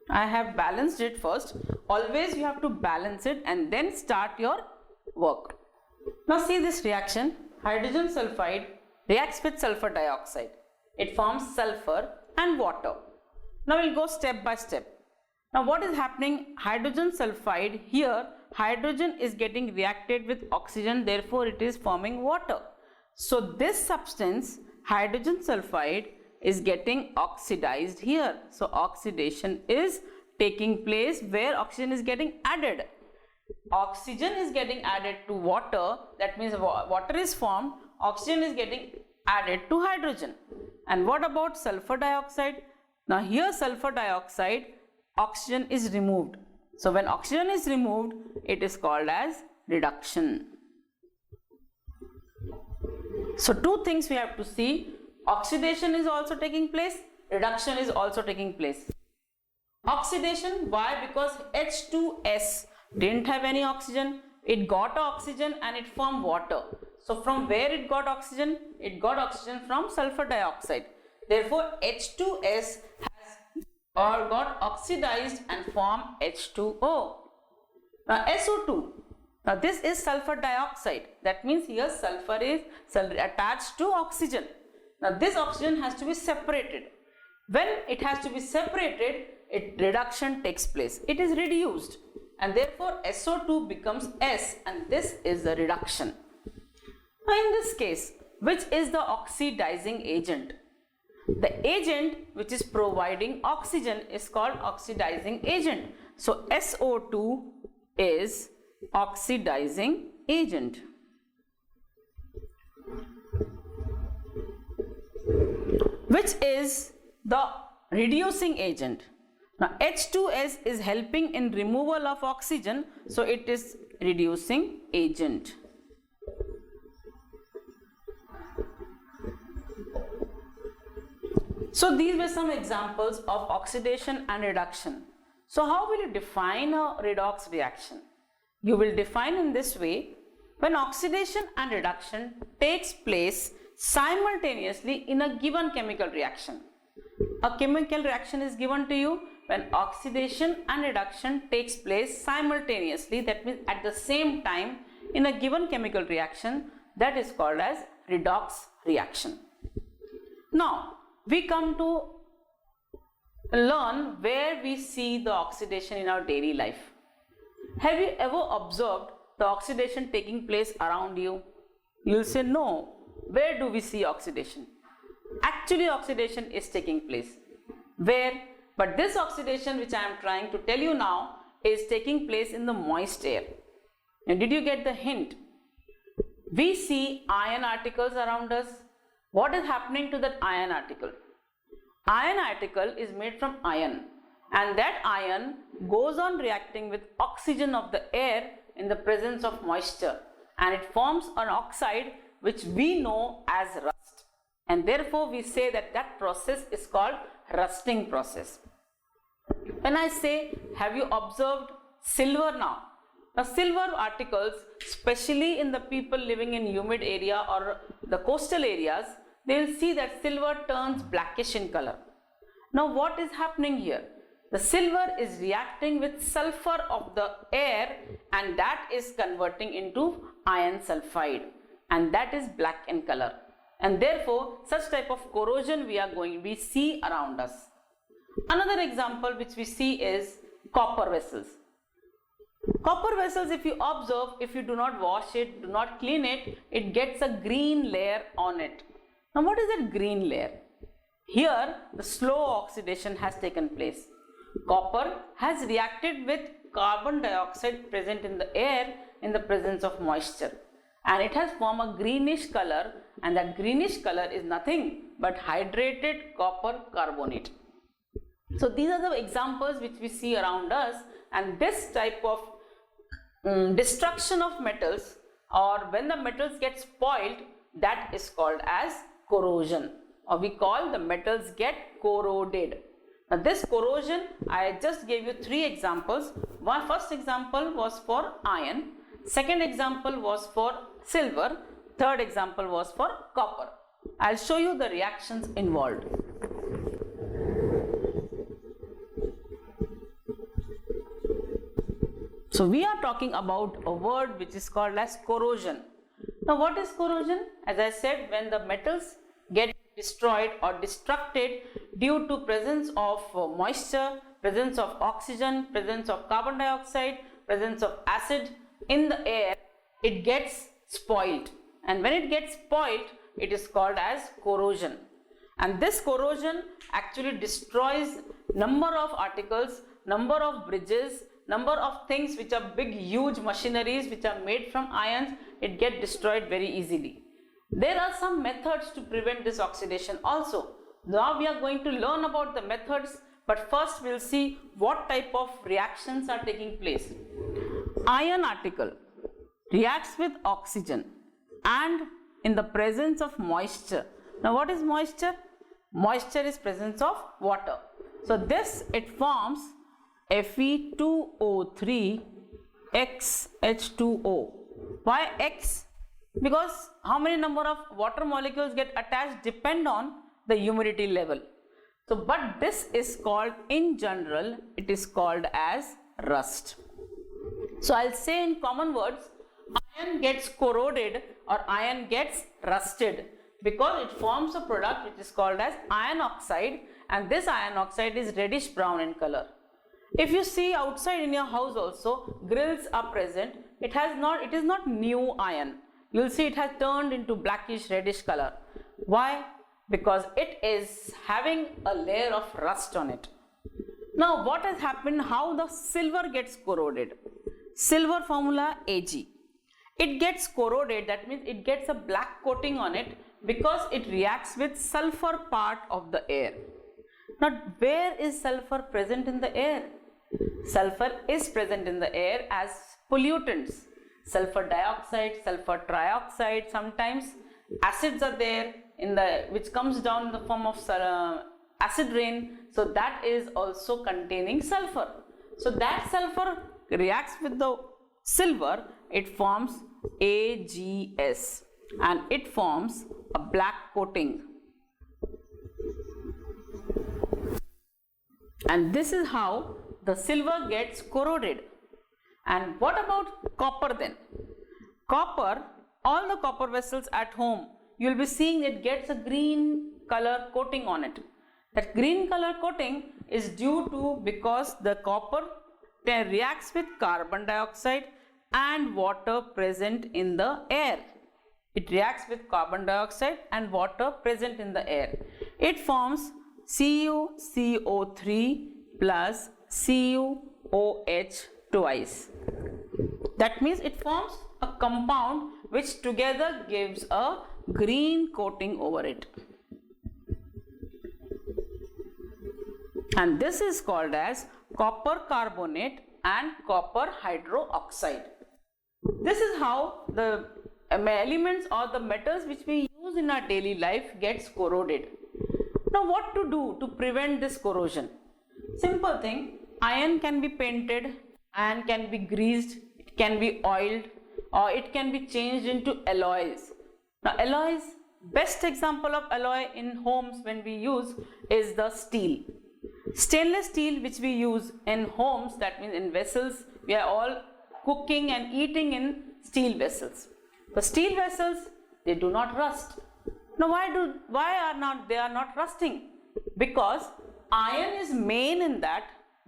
I have balanced it first. Always you have to balance it and then start your work. Now see this reaction. Hydrogen sulfide reacts with sulfur dioxide. It forms sulfur and water. Now we'll go step by step. Now what is happening? Hydrogen sulfide, here hydrogen is getting reacted with oxygen, therefore it is forming water. So this substance, hydrogen sulfide, is getting oxidized here. So oxidation is taking place where oxygen is getting added. Oxygen is getting added to water, that means water is formed, oxygen is getting added to hydrogen. And what about sulfur dioxide? Now here sulfur dioxide, oxygen is removed. So when oxygen is removed, it is called as reduction. So two things we have to see. Oxidation is also taking place, reduction is also taking place. Oxidation, why? Because H2S didn't have any oxygen, it got oxygen and it formed water. So from where it got oxygen? It got oxygen from sulfur dioxide. Therefore H2S has got oxidized and formed H2O. Now SO2. Now this is sulfur dioxide. That means here sulfur is attached to oxygen. Now this oxygen has to be separated. When it has to be separated, reduction takes place. It is reduced and therefore SO2 becomes S and this is the reduction. Now in this case, which is the oxidizing agent? The agent which is providing oxygen is called oxidizing agent. So SO2 is oxidizing agent. Which is the reducing agent. Now H2S is helping in removal of oxygen, so it is reducing agent. So these were some examples of oxidation and reduction. So how will you define a redox reaction? You will define in this way: when oxidation and reduction takes place simultaneously in a given chemical reaction. A chemical reaction is given to you when oxidation and reduction takes place simultaneously, that means at the same time in a given chemical reaction, that is called as redox reaction. Now we come to learn where we see the oxidation in our daily life. Have you ever observed the oxidation taking place around you? You will say no. Where do we see oxidation? Actually oxidation is taking place. Where? But this oxidation which I am trying to tell you now is taking place in the moist air. And did you get the hint? We see iron particles around us. What is happening to that iron particle? Iron particle is made from iron, and that iron goes on reacting with oxygen of the air in the presence of moisture, and it forms an oxide which we know as rust, and therefore we say that that process is called rusting process. When I say, have you observed silver now? Now silver particles, especially in the people living in humid area or the coastal areas, they will see that silver turns blackish in color. Now what is happening here? The silver is reacting with sulfur of the air, and that is converting into iron sulfide, and that is black in color, and therefore such type of corrosion we see around us. Another example which we see is copper vessels. Copper vessels, if you observe, if you do not wash it, do not clean it, it gets a green layer on it. Now what is that green layer? Here the slow oxidation has taken place. Copper has reacted with carbon dioxide present in the air in the presence of moisture, and it has formed a greenish color, and that greenish color is nothing but hydrated copper carbonate. So these are the examples which we see around us, and this type of destruction of metals, or when the metals get spoiled, that is called as corrosion, or we call the metals get corroded. Now this corrosion, I just gave you 3 examples. One first example was for iron, second example was for silver, third example was for copper. I'll show you the reactions involved. So we are talking about a word which is called as corrosion. Now what is corrosion? As I said, when the metals get destroyed or destructed due to presence of moisture, presence of oxygen, presence of carbon dioxide, presence of acid in the air, it gets spoiled. And when it gets spoiled, it is called as corrosion. And this corrosion actually destroys number of articles, number of bridges, number of things which are big huge machineries which are made from ions. It gets destroyed very easily. There are some methods to prevent this oxidation also. Now we are going to learn about the methods, but first we'll see what type of reactions are taking place. Iron article reacts with oxygen and in the presence of moisture. Now what is moisture? Moisture is presence of water. So this, it forms Fe2O3 XH2O. Why X? Because how many number of water molecules get attached depend on the humidity level. So but this is called, in general, it is called as rust. So I'll say in common words, iron gets corroded or iron gets rusted because it forms a product which is called as iron oxide, and this iron oxide is reddish brown in color. If you see outside in your house also, grills are present. It is not new iron. You will see it has turned into blackish reddish color. Why? Because it is having a layer of rust on it. Now what has happened, how the silver gets corroded? Silver formula Ag. It gets corroded, that means it gets a black coating on it because it reacts with sulfur part of the air. Now where is sulfur present in the air? Sulfur is present in the air as pollutants. Sulfur dioxide, sulfur trioxide, sometimes acids are there in the which comes down in the form of acid rain. So that is also containing sulfur. So that sulfur reacts with the silver, it forms AgS and it forms a black coating. And this is how the silver gets corroded. And what about copper then? Copper, all the copper vessels at home, you will be seeing it gets a green color coating on it. That green color coating is due to because the copper reacts with carbon dioxide and water present in the air. It reacts with carbon dioxide and water present in the air. It forms CuCO3 plus CuOH twice. That means it forms a compound which together gives a green coating over it. And this is called as copper carbonate and copper hydroxide. This is how the elements or the metals which we use in our daily life gets corroded. Now what to do to prevent this corrosion? Simple thing, iron can be painted, iron can be greased, it can be oiled, or it can be changed into alloys. Now alloys, best example of alloy in homes when we use is the steel. Stainless steel which we use in homes, that means in vessels, we are all cooking and eating in steel vessels. The steel vessels, they do not rust. Now why are not rusting? Because iron is main in that.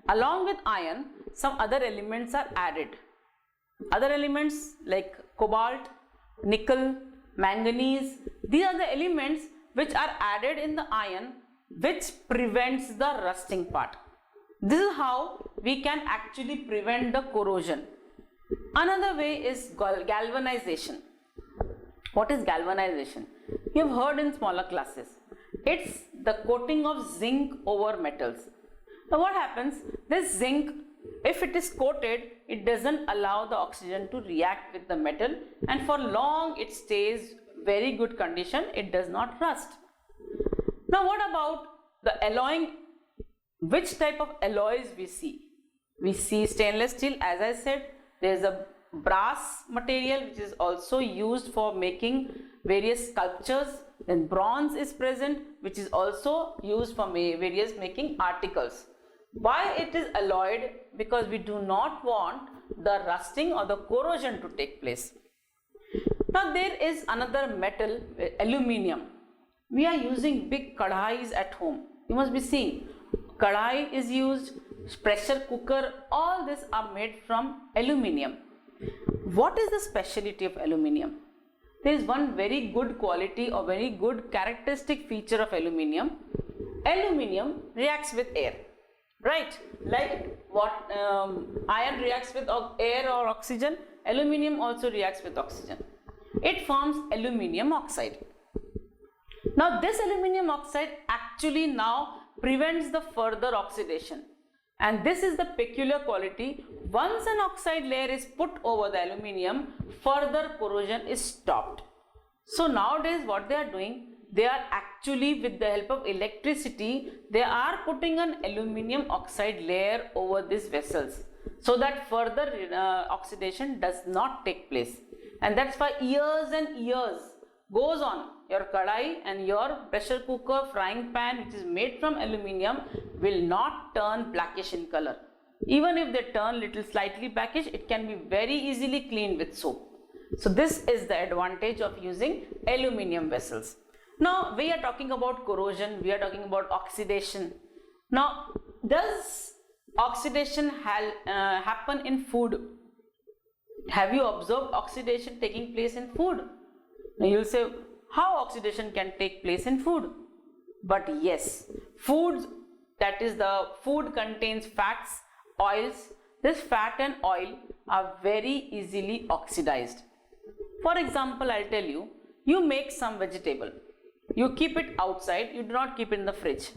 Along with iron, some other elements are added. Other elements like cobalt, nickel, manganese, these are the elements which are added in the iron which prevents the rusting part. This is how we can actually prevent the corrosion. Another way is galvanization. What is galvanization? You have heard in smaller classes. It's the coating of zinc over metals. Now what happens? This zinc, if it is coated, it doesn't allow the oxygen to react with the metal, and for long it stays very good condition. It does not rust. Now what about the alloying? Which type of alloys we see? We see stainless steel, as I said. There is a brass material which is also used for making various sculptures. Then bronze is present, which is also used for various making articles. Why it is alloyed? Because we do not want the rusting or the corrosion to take place. Now there is another metal, aluminium. We are using big kadhais at home. You must be seeing kadhai is used, pressure cooker, all this are made from aluminium. What is the specialty of aluminium? There is one very good quality or very good characteristic feature of aluminium. Aluminium reacts with air, right? Like what iron reacts with air or oxygen, aluminium also reacts with oxygen. It forms aluminium oxide. Now this aluminium oxide actually now prevents the further oxidation, and this is the peculiar quality. Once an oxide layer is put over the aluminium, further corrosion is stopped. So nowadays what they are doing, they are actually, with the help of electricity, they are putting an aluminium oxide layer over these vessels so that further oxidation does not take place. And that's why years and years goes on. Your kadai and your pressure cooker, frying pan, which is made from aluminium, will not turn blackish in color. Even if they turn little slightly blackish, it can be very easily cleaned with soap. So this is the advantage of using aluminium vessels. Now we are talking about corrosion, we are talking about oxidation. Now does oxidation happen in food? Have you observed oxidation taking place in food? Now you will say, how oxidation can take place in food? But yes, foods, that is the food contains fats, oils. This fat and oil are very easily oxidized. For example, I'll tell you, you make some vegetable. You keep it outside, you do not keep it in the fridge.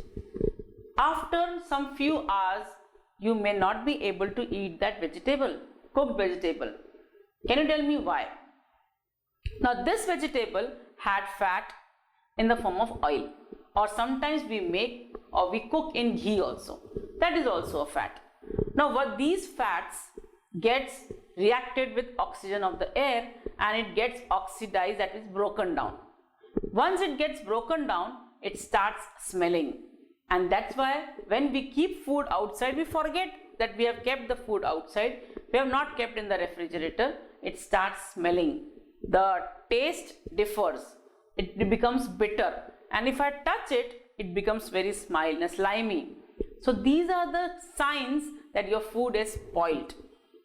After some few hours, you may not be able to eat that vegetable, cooked vegetable. Can you tell me why? Now this vegetable had fat in the form of oil, or sometimes we make or we cook in ghee also. That is also a fat. Now what these fats gets reacted with oxygen of the air, and it gets oxidized, that is broken down. Once it gets broken down, it starts smelling, and that's why when we keep food outside, we forget that we have kept the food outside, we have not kept in the refrigerator. It starts smelling, the taste differs, it becomes bitter, and if I touch it, it becomes very slimy. So these are the signs that your food is spoiled.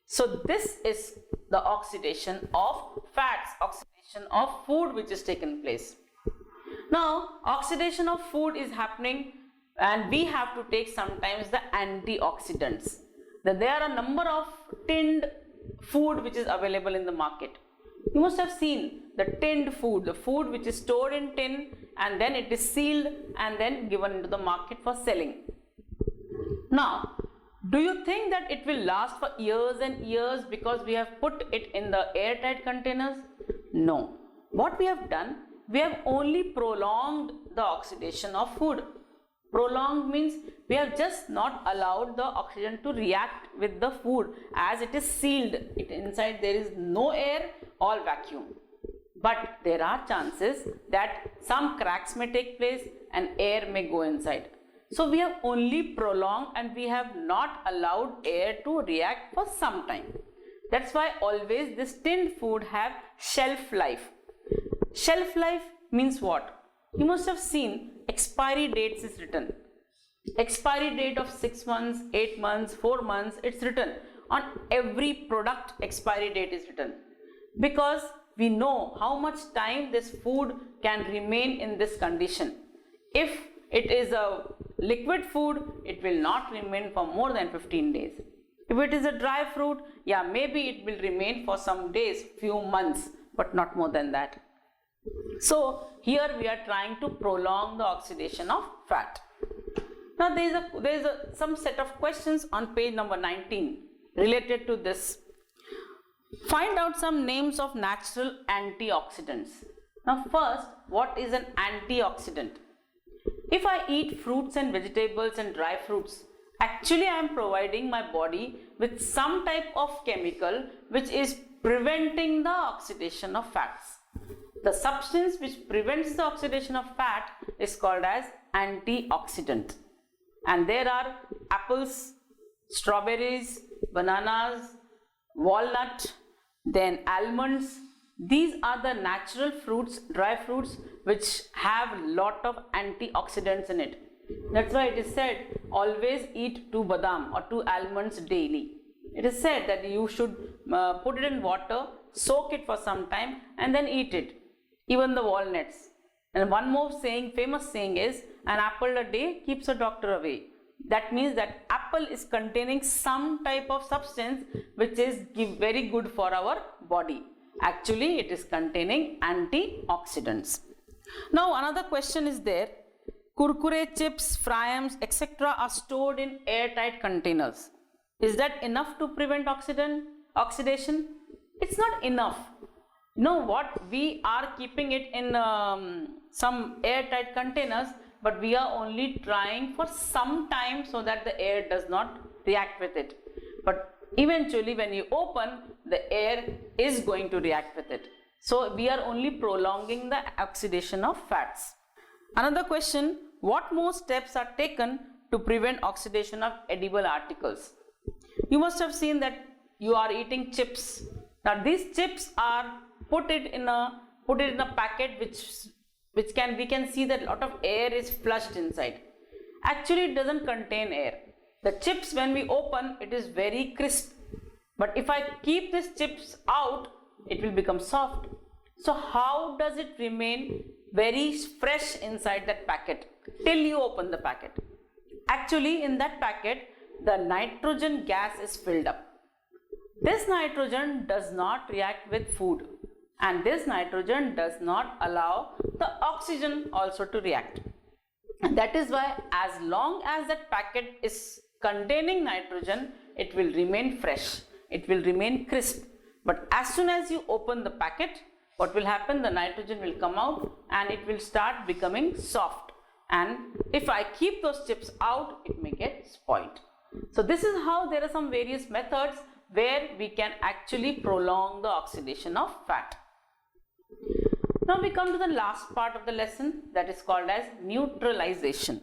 So this is the oxidation of fats, oxidation of food which is taken place. Now oxidation of food is happening, and we have to take sometimes the antioxidants. There are a number of tinned food which is available in the market. You must have seen the tinned food, the food which is stored in tin and then it is sealed and then given into the market for selling. Now, do you think that it will last for years and years because we have put it in the airtight containers? No. What we have done, we have only prolonged the oxidation of food. Prolonged means we have just not allowed the oxygen to react with the food, as it is sealed. Inside there is no air, all vacuum. But there are chances that some cracks may take place and air may go inside. So we have only prolonged and we have not allowed air to react for some time. That's why always this tinned food have shelf life. Shelf life means what? You must have seen expiry dates is written. Expiry date of 6 months, 8 months, 4 months, it's written. On every product expiry date is written. Because we know how much time this food can remain in this condition. If it is a liquid food, it will not remain for more than 15 days. If it is a dry fruit, yeah, maybe it will remain for some days, few months, but not more than that. So here we are trying to prolong the oxidation of fat. Now there is some set of questions on page number 19 related to this. Find out some names of natural antioxidants. Now first, what is an antioxidant? If I eat fruits and vegetables and dry fruits, actually I am providing my body with some type of chemical which is preventing the oxidation of fats. The substance which prevents the oxidation of fat is called as antioxidant. And there are apples, strawberries, bananas, walnut, then almonds. These are the natural fruits, dry fruits, which have lot of antioxidants in it. That's why it is said always eat 2 badam or 2 almonds daily. It is said that you should put it in water, soak it for some time and then eat it. Even the walnuts. And one more saying, famous saying is, an apple a day keeps a doctor away. That means that apple is containing some type of substance which is very good for our body. Actually, it is containing antioxidants. Now, another question is there. Kurkure, chips, fryams, etc. are stored in airtight containers. Is that enough to prevent oxidation? It's not enough. You know what? We are keeping it in some airtight containers, but we are only trying for some time so that the air does not react with it. But eventually when you open, the air is going to react with it. So we are only prolonging the oxidation of fats. Another question, what more steps are taken to prevent oxidation of edible articles? You must have seen that you are eating chips. Now these chips are put it in a packet we can see that a lot of air is flushed inside. Actually it doesn't contain air. The chips, when we open, it is very crisp. But if I keep these chips out, it will become soft. So how does it remain very fresh inside that packet till you open the packet? Actually in that packet, the nitrogen gas is filled up. This nitrogen does not react with food, and this nitrogen does not allow the oxygen also to react. And that is why as long as that packet is containing nitrogen, it will remain fresh, it will remain crisp. But as soon as you open the packet, what will happen? The nitrogen will come out and it will start becoming soft. And if I keep those chips out, it may get spoiled. So this is how there are some various methods where we can actually prolong the oxidation of fat. Now we come to the last part of the lesson, that is called as neutralization.